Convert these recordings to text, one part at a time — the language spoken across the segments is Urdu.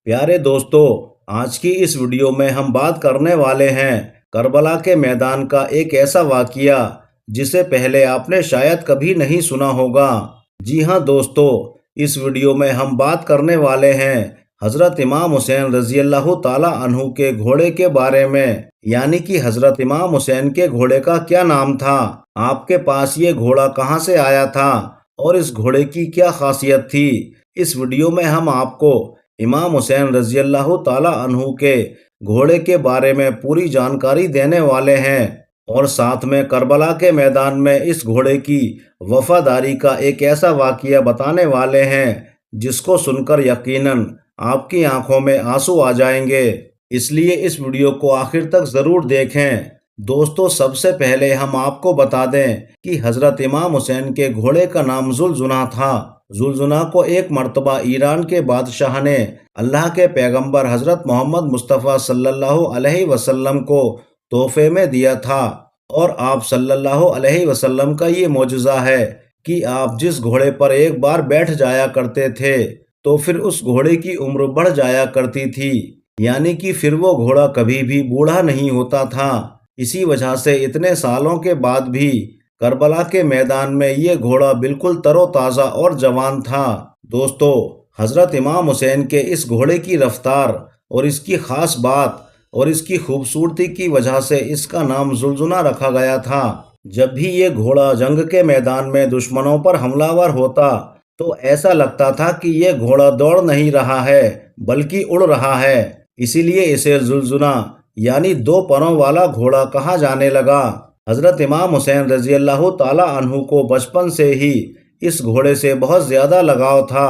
پیارے دوستو، آج کی اس ویڈیو میں ہم بات کرنے والے ہیں کربلا کے میدان کا ایک ایسا واقعہ جسے پہلے آپ نے شاید کبھی نہیں سنا ہوگا۔ جی ہاں دوستو، اس ویڈیو میں ہم بات کرنے والے ہیں حضرت امام حسین رضی اللہ تعالیٰ عنہ کے گھوڑے کے بارے میں، یعنی کہ حضرت امام حسین کے گھوڑے کا کیا نام تھا، آپ کے پاس یہ گھوڑا کہاں سے آیا تھا اور اس گھوڑے کی کیا خاصیت تھی۔ اس ویڈیو میں ہم آپ کو امام حسین رضی اللہ تعالیٰ عنہ کے گھوڑے کے بارے میں پوری جانکاری دینے والے ہیں اور ساتھ میں کربلا کے میدان میں اس گھوڑے کی وفاداری کا ایک ایسا واقعہ بتانے والے ہیں جس کو سن کر یقیناً آپ کی آنکھوں میں آنسو آ جائیں گے، اس لیے اس ویڈیو کو آخر تک ضرور دیکھیں۔ دوستو، سب سے پہلے ہم آپ کو بتا دیں کہ حضرت امام حسین کے گھوڑے کا نام ذوالجناح تھا۔ ذوالجناح کو ایک مرتبہ ایران کے بادشاہ نے اللہ کے پیغمبر حضرت محمد مصطفیٰ صلی اللہ علیہ وسلم کو تحفے میں دیا تھا، اور آپ صلی اللہ علیہ وسلم کا یہ معجزہ ہے کہ آپ جس گھوڑے پر ایک بار بیٹھ جایا کرتے تھے تو پھر اس گھوڑے کی عمر بڑھ جایا کرتی تھی، یعنی کہ پھر وہ گھوڑا کبھی بھی بوڑھا نہیں ہوتا تھا۔ اسی وجہ سے اتنے سالوں کے بعد بھی کربلا کے میدان میں یہ گھوڑا بالکل تر و تازہ اور جوان تھا۔ دوستو، حضرت امام حسین کے اس گھوڑے کی رفتار اور اس کی خاص بات اور اس کی خوبصورتی کی وجہ سے اس کا نام ذوالجناح رکھا گیا تھا۔ جب بھی یہ گھوڑا جنگ کے میدان میں دشمنوں پر حملہ ور ہوتا تو ایسا لگتا تھا کہ یہ گھوڑا دوڑ نہیں رہا ہے بلکہ اڑ رہا ہے، اسی لیے اسے ذوالجناح یعنی دو پروں والا گھوڑا کہا جانے لگا۔ حضرت امام حسین رضی اللہ تعالیٰ عنہ کو بچپن سے ہی اس گھوڑے سے بہت زیادہ لگاؤ تھا۔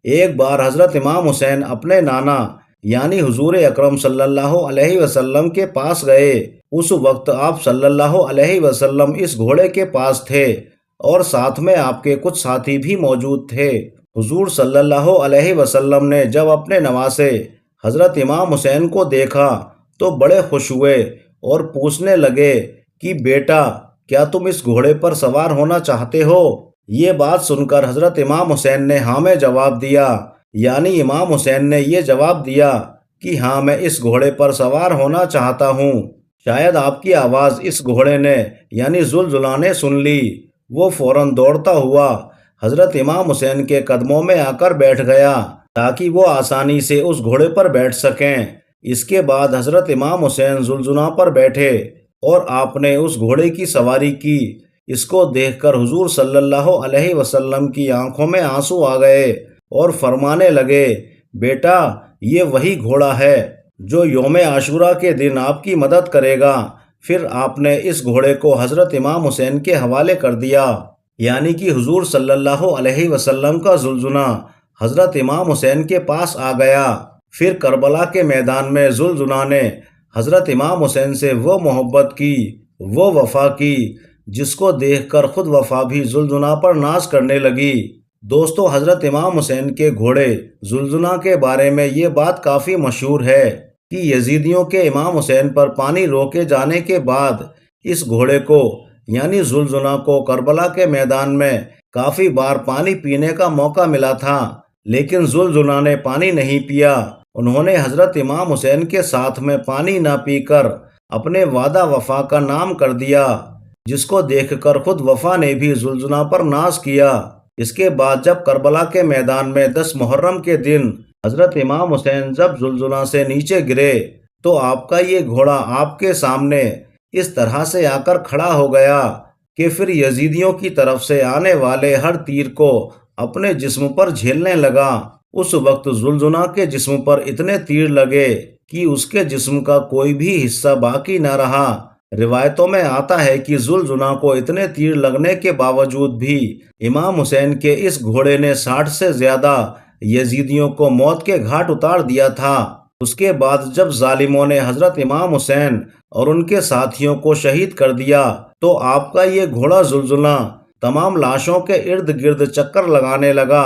ایک بار حضرت امام حسین اپنے نانا یعنی حضور اکرم صلی اللہ علیہ وسلم کے پاس گئے۔ اس وقت آپ صلی اللہ علیہ وسلم اس گھوڑے کے پاس تھے اور ساتھ میں آپ کے کچھ ساتھی بھی موجود تھے۔ حضور صلی اللہ علیہ وسلم نے جب اپنے نواسے حضرت امام حسین کو دیکھا تو بڑے خوش ہوئے اور پوچھنے لگے کہ بیٹا، کیا تم اس گھوڑے پر سوار ہونا چاہتے ہو؟ یہ بات سن کر حضرت امام حسین نے ہاں میں جواب دیا، یعنی امام حسین نے یہ جواب دیا کہ ہاں، میں اس گھوڑے پر سوار ہونا چاہتا ہوں۔ شاید آپ کی آواز اس گھوڑے نے یعنی ذوالجناح نے سن لی۔ وہ فوراً دوڑتا ہوا حضرت امام حسین کے قدموں میں آ کر بیٹھ گیا تاکہ وہ آسانی سے اس گھوڑے پر بیٹھ سکیں۔ اس کے بعد حضرت امام حسین ذوالجناح پر بیٹھے اور آپ نے اس گھوڑے کی سواری کی۔ اس کو دیکھ کر حضور صلی اللہ علیہ وسلم کی آنکھوں میں آنسو آ گئے اور فرمانے لگے، بیٹا، یہ وہی گھوڑا ہے جو یوم عاشوراء کے دن آپ کی مدد کرے گا۔ پھر آپ نے اس گھوڑے کو حضرت امام حسین کے حوالے کر دیا، یعنی کہ حضور صلی اللہ علیہ وسلم کا ذوالجناح حضرت امام حسین کے پاس آ گیا۔ پھر کربلا کے میدان میں ذوالجناح نے حضرت امام حسین سے وہ محبت کی، وہ وفا کی، جس کو دیکھ کر خود وفا بھی ذوالجناح پر ناز کرنے لگی۔ دوستو، حضرت امام حسین کے گھوڑے ذوالجناح کے بارے میں یہ بات کافی مشہور ہے کہ یزیدیوں کے امام حسین پر پانی روکے جانے کے بعد اس گھوڑے کو یعنی ذوالجناح کو کربلا کے میدان میں کافی بار پانی پینے کا موقع ملا تھا، لیکن ذوالجناح نے پانی نہیں پیا۔ انہوں نے حضرت امام حسین کے ساتھ میں پانی نہ پی کر اپنے وعدہ وفا کا نام کر دیا، جس کو دیکھ کر خود وفا نے بھی ذوالجناح پر ناز کیا۔ اس کے بعد جب کربلا کے میدان میں 10 محرم کے دن حضرت امام حسین جب ذوالجناح سے نیچے گرے تو آپ کا یہ گھوڑا آپ کے سامنے اس طرح سے آ کر کھڑا ہو گیا کہ پھر یزیدیوں کی طرف سے آنے والے ہر تیر کو اپنے جسم پر جھیلنے لگا۔ اس وقت ذوالجناح کے جسم پر اتنے تیر لگے کہ اس کے جسم کا کوئی بھی حصہ باقی نہ رہا۔ روایتوں میں آتا ہے کہ ذوالجناح کو اتنے تیر لگنے کے باوجود بھی امام حسین کے اس گھوڑے نے 60 سے زیادہ یزیدیوں کو موت کے گھاٹ اتار دیا تھا۔ اس کے بعد جب ظالموں نے حضرت امام حسین اور ان کے ساتھیوں کو شہید کر دیا تو آپ کا یہ گھوڑا ذوالجناح تمام لاشوں کے ارد گرد چکر لگانے لگا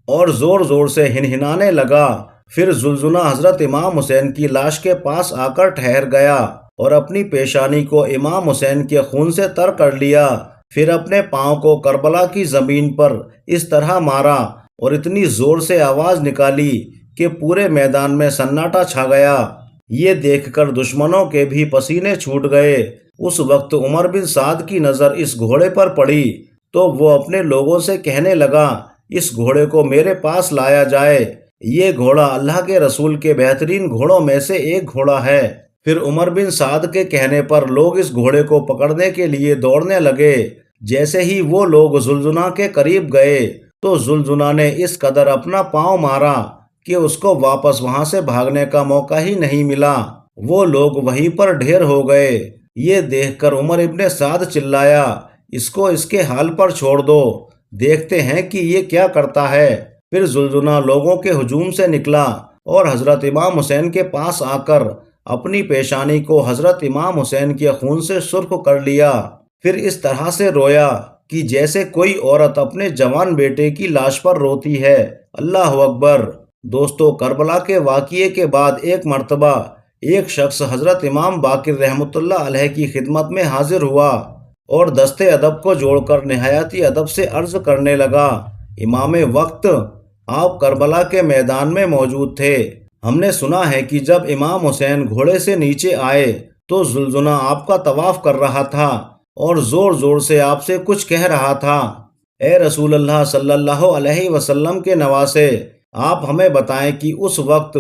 اور زور زور سے ہنہنانے لگا۔ پھر ذوالجناح حضرت امام حسین کی لاش کے پاس آ کر ٹھہر گیا اور اپنی پیشانی کو امام حسین کے خون سے تر کر لیا۔ پھر اپنے پاؤں کو کربلا کی زمین پر اس طرح مارا اور اتنی زور سے آواز نکالی کہ پورے میدان میں سناٹا چھا گیا۔ یہ دیکھ کر دشمنوں کے بھی پسینے چھوٹ گئے۔ اس وقت عمر بن سعد کی نظر اس گھوڑے پر پڑی تو وہ اپنے لوگوں سے کہنے لگا، اس گھوڑے کو میرے پاس لایا جائے، یہ گھوڑا اللہ کے رسول کے بہترین گھوڑوں میں سے ایک گھوڑا ہے۔ پھر عمر بن سعد کے کہنے پر لوگ اس گھوڑے کو پکڑنے کے لیے دوڑنے لگے۔ جیسے ہی وہ لوگ ذوالجناح کے قریب گئے تو ذوالجناح نے اس قدر اپنا پاؤں مارا کہ اس کو واپس وہاں سے بھاگنے کا موقع ہی نہیں ملا۔ وہ لوگ وہیں پر ڈھیر ہو گئے۔ یہ دیکھ کر عمر ابن سعد چلایا، اس کو اس کے حال پر چھوڑ دو، دیکھتے ہیں کہ یہ کیا کرتا ہے۔ پھر ذوالجناح لوگوں کے ہجوم سے نکلا اور حضرت امام حسین کے پاس آ کر اپنی پیشانی کو حضرت امام حسین کے خون سے سرخ کر لیا۔ پھر اس طرح سے رویا کہ جیسے کوئی عورت اپنے جوان بیٹے کی لاش پر روتی ہے۔ اللہ اکبر۔ دوستو، کربلا کے واقعے کے بعد ایک مرتبہ ایک شخص حضرت امام باقر رحمۃ اللہ علیہ کی خدمت میں حاضر ہوا اور دست ادب کو جوڑ کر نہایتی ادب سے عرض کرنے لگا، امام وقت، آپ کربلا کے میدان میں موجود تھے۔ ہم نے سنا ہے کہ جب امام حسین گھوڑے سے نیچے آئے تو ذوالجناح آپ کا طواف کر رہا تھا اور زور زور سے آپ سے کچھ کہہ رہا تھا۔ اے رسول اللہ صلی اللہ علیہ وسلم کے نواسے، آپ ہمیں بتائیں کہ اس وقت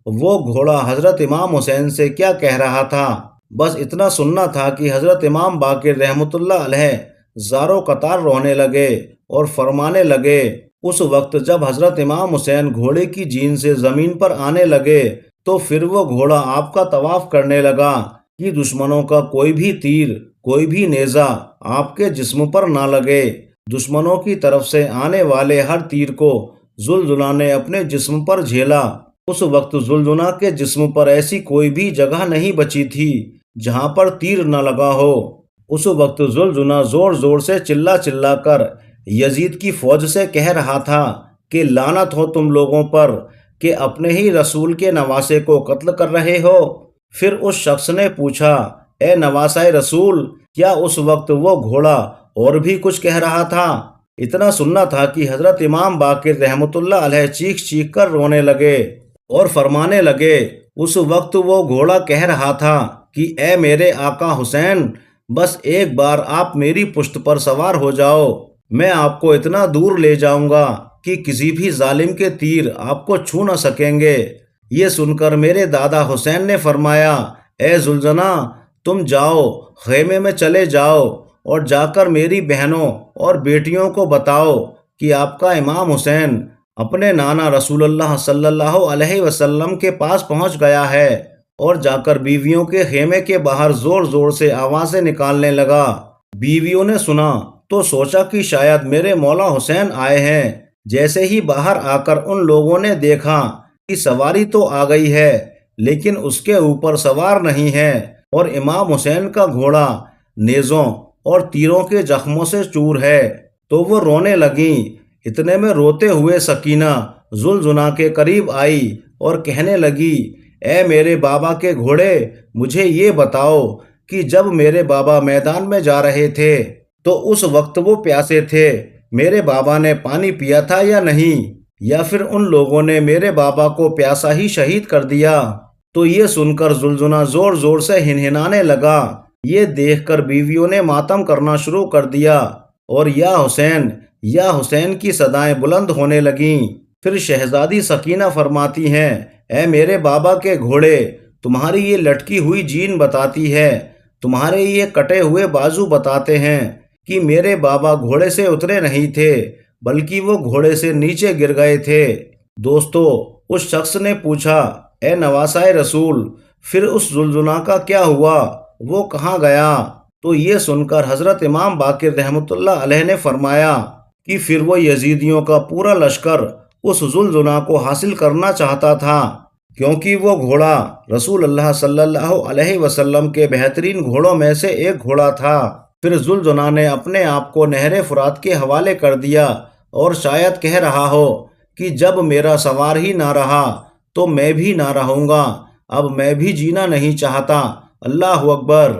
وہ گھوڑا حضرت امام حسین سے کیا کہہ رہا تھا۔ بس اتنا سننا تھا کہ حضرت امام باقر رحمۃ اللہ علیہ زاروں قطار رونے لگے اور فرمانے لگے، اس وقت جب حضرت امام حسین گھوڑے کی جین سے زمین پر آنے لگے تو پھر وہ گھوڑا آپ کا طواف کرنے لگا کہ دشمنوں کا کوئی بھی تیر، کوئی بھی نیزہ آپ کے جسم پر نہ لگے۔ دشمنوں کی طرف سے آنے والے ہر تیر کو ذوالجناح نے اپنے جسم پر جھیلا۔ اس وقت ذوالجناح کے جسم پر ایسی کوئی بھی جگہ نہیں بچی تھی جہاں پر تیر نہ لگا ہو۔ اس وقت ذوالجناح زور زور سے چلا چلا کر یزید کی فوج سے کہہ رہا تھا کہ لعنت ہو تم لوگوں پر کہ اپنے ہی رسول کے نواسے کو قتل کر رہے ہو۔ پھر اس شخص نے پوچھا، اے نواسہ رسول، کیا اس وقت وہ گھوڑا اور بھی کچھ کہہ رہا تھا؟ اتنا سننا تھا کہ حضرت امام باقر رحمۃ اللہ علیہ چیخ چیخ کر رونے لگے اور فرمانے لگے، اس وقت وہ گھوڑا کہہ رہا تھا کہ اے میرے آقا حسین، بس ایک بار آپ میری پشت پر سوار ہو جاؤ، میں آپ کو اتنا دور لے جاؤں گا کہ کسی بھی ظالم کے تیر آپ کو چھو نہ سکیں گے۔ یہ سن کر میرے دادا حسین نے فرمایا، اے ذوالجناح، تم جاؤ، خیمے میں چلے جاؤ اور جا کر میری بہنوں اور بیٹیوں کو بتاؤ کہ آپ کا امام حسین اپنے نانا رسول اللہ صلی اللہ علیہ وسلم کے پاس پہنچ گیا ہے، اور جا کر بیویوں کے خیمے کے باہر زور زور سے آوازیں نکالنے لگا۔ بیویوں نے سنا تو سوچا کہ شاید میرے مولا حسین آئے ہیں۔ جیسے ہی باہر آ کر ان لوگوں نے دیکھا کہ سواری تو آ گئی ہے لیکن اس کے اوپر سوار نہیں ہے، اور امام حسین کا گھوڑا نیزوں اور تیروں کے زخموں سے چور ہے، تو وہ رونے لگیں۔ اتنے میں روتے ہوئے سکینہ ذوالجناح کے قریب آئی اور کہنے لگی، اے میرے بابا کے گھوڑے، مجھے یہ بتاؤ کہ جب میرے بابا میدان میں جا رہے تھے تو اس وقت وہ پیاسے تھے، میرے بابا نے پانی پیا تھا یا نہیں، یا پھر ان لوگوں نے میرے بابا کو پیاسا ہی شہید کر دیا؟ تو یہ سن کر ذوالجناح زور زور سے ہنہنانے لگا۔ یہ دیکھ کر بیویوں نے ماتم کرنا شروع کر دیا اور یا حسین کی صدائیں بلند ہونے لگیں۔ پھر شہزادی سکینہ فرماتی ہیں، اے میرے بابا کے گھوڑے، تمہاری یہ لٹکی ہوئی جین بتاتی ہے، تمہارے یہ کٹے ہوئے بازو بتاتے ہیں کہ میرے بابا گھوڑے سے اترے نہیں تھے بلکہ وہ گھوڑے سے نیچے گر گئے تھے۔ دوستو، اس شخص نے پوچھا، اے نواسہ رسول، پھر اس ذوالجناح کا کیا ہوا، وہ کہاں گیا؟ تو یہ سن کر حضرت امام باقر رحمۃ اللہ علیہ نے فرمایا کہ پھر وہ یزیدیوں کا پورا لشکر اس ذوالجناح کو حاصل کرنا چاہتا تھا، کیونکہ وہ گھوڑا رسول اللہ صلی اللہ علیہ وسلم کے بہترین گھوڑوں میں سے ایک گھوڑا تھا۔ پھر ذوالجناح نے اپنے آپ کو نہر فرات کے حوالے کر دیا اور شاید کہہ رہا ہو کہ جب میرا سوار ہی نہ رہا تو میں بھی نہ رہوں گا، اب میں بھی جینا نہیں چاہتا۔ اللہ اکبر۔